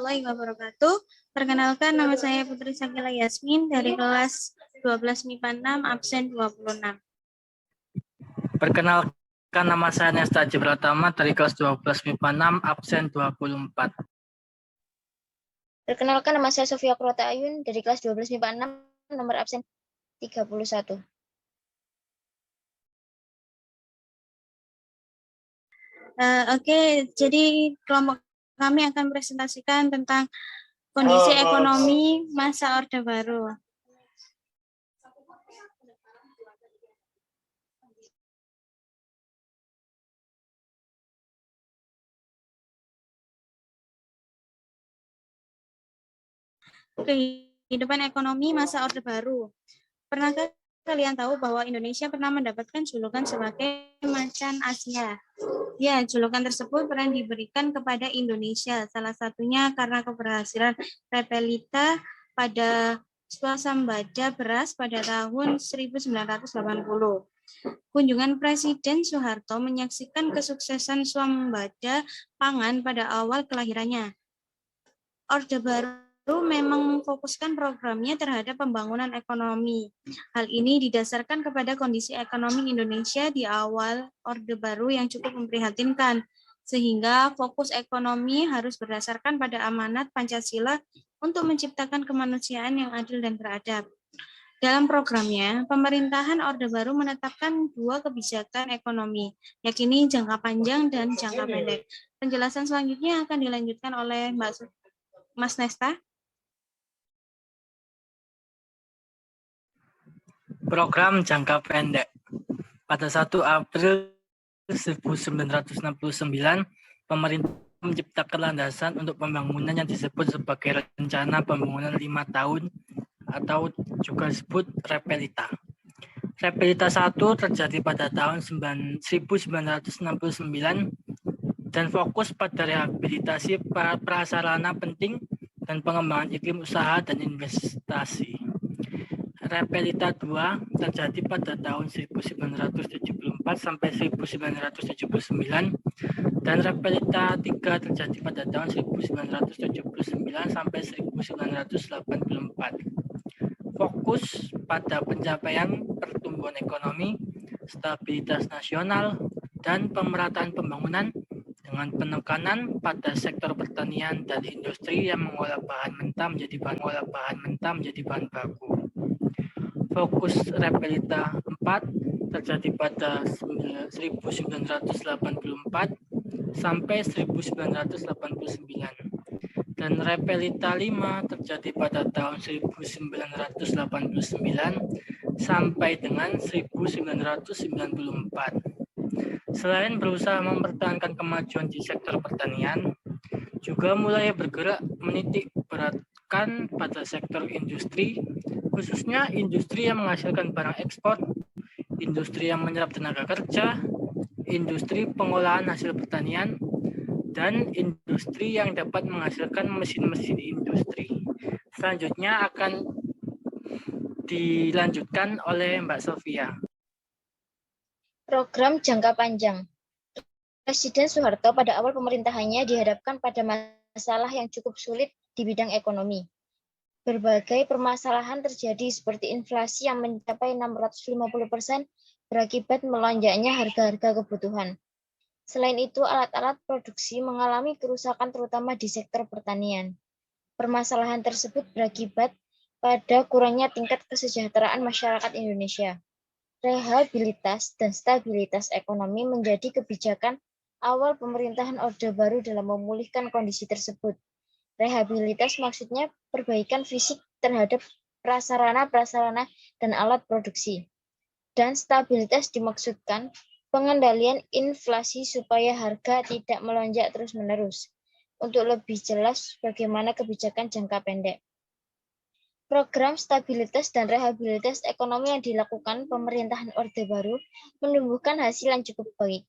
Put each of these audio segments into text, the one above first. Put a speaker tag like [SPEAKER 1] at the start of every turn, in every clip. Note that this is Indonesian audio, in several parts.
[SPEAKER 1] warahmatullahi wabarakatuh. Perkenalkan, nama saya Putri Sakila Yasmin dari kelas 12 MIPA 6, absen 26.
[SPEAKER 2] Perkenalkan, nama saya Nesta Jibratama dari kelas 12 MIPA 6, absen 24.
[SPEAKER 3] Perkenalkan, nama saya Sofia Kurota Ayun dari kelas 12 MIPA 6, nomor absen 31.
[SPEAKER 1] Oke, jadi kelompok kami akan presentasikan tentang kondisi ekonomi masa Orde Baru. Kehidupan ekonomi masa Orde Baru. Pernahkah kalian tahu bahwa Indonesia pernah mendapatkan julukan sebagai macan Asia? Ya, julukan tersebut pernah diberikan kepada Indonesia, salah satunya karena keberhasilan Repelita pada swasembada beras pada tahun 1980. Kunjungan Presiden Soeharto menyaksikan kesuksesan swasembada pangan pada awal kelahirannya. Orde Baru memang memfokuskan programnya terhadap pembangunan ekonomi. Hal ini didasarkan kepada kondisi ekonomi Indonesia di awal Orde Baru yang cukup memprihatinkan, sehingga fokus ekonomi harus berdasarkan pada amanat Pancasila untuk menciptakan kemanusiaan yang adil dan beradab. Dalam programnya, pemerintahan Orde Baru menetapkan 2 kebijakan ekonomi, yakni jangka panjang dan jangka pendek. Penjelasan selanjutnya akan dilanjutkan oleh Mas Nesta.
[SPEAKER 2] Program jangka pendek. Pada 1 April 1969, pemerintah menciptakan landasan untuk pembangunan yang disebut sebagai Rencana Pembangunan 5 Tahun atau juga disebut Repelita. Repelita 1 terjadi pada tahun 1969 dan fokus pada rehabilitasi prasarana penting dan pengembangan iklim usaha dan investasi. Repelita 2 terjadi pada tahun 1974 sampai 1979 dan Repelita 3 terjadi pada tahun 1979 sampai 1984. Fokus pada pencapaian pertumbuhan ekonomi, stabilitas nasional, dan pemerataan pembangunan dengan penekanan pada sektor pertanian dan industri yang mengolah bahan mentah menjadi bahan baku. Fokus Repelita 4 terjadi pada 1984 sampai 1989 dan Repelita 5 terjadi pada tahun 1989 sampai dengan 1994. Selain berusaha mempertahankan kemajuan di sektor pertanian, juga mulai bergerak menitik beratkan pada sektor industri, khususnya industri yang menghasilkan barang ekspor, industri yang menyerap tenaga kerja, industri pengolahan hasil pertanian, dan industri yang dapat menghasilkan mesin-mesin industri. Selanjutnya akan dilanjutkan oleh Mbak Sofia.
[SPEAKER 3] Program jangka panjang. Presiden Soeharto pada awal pemerintahannya dihadapkan pada masalah yang cukup sulit di bidang ekonomi. Berbagai permasalahan terjadi seperti inflasi yang mencapai 650% berakibat melonjaknya harga-harga kebutuhan. Selain itu, alat-alat produksi mengalami kerusakan terutama di sektor pertanian. Permasalahan tersebut berakibat pada kurangnya tingkat kesejahteraan masyarakat Indonesia. Rehabilitas dan stabilitas ekonomi menjadi kebijakan awal pemerintahan Orde Baru dalam memulihkan kondisi tersebut. Rehabilitas maksudnya perbaikan fisik terhadap prasarana dan alat produksi. Dan stabilitas dimaksudkan pengendalian inflasi supaya harga tidak melonjak terus-menerus. Untuk lebih jelas bagaimana kebijakan jangka pendek. Program stabilitas dan rehabilitas ekonomi yang dilakukan pemerintahan Orde Baru menumbuhkan hasil yang cukup baik.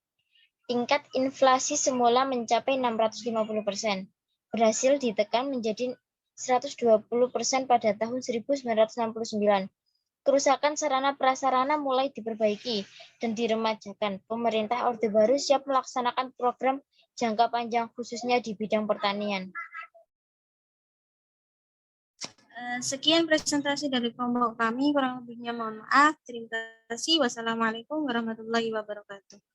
[SPEAKER 3] Tingkat inflasi semula mencapai 650%, berhasil ditekan menjadi 120% pada tahun 1969. Kerusakan sarana prasarana mulai diperbaiki dan diremajakan. Pemerintah Orde Baru siap melaksanakan program jangka panjang khususnya di bidang pertanian.
[SPEAKER 1] Sekian presentasi dari kelompok kami, kurang lebihnya mohon maaf. Terima kasih. Wassalamualaikum warahmatullahi wabarakatuh.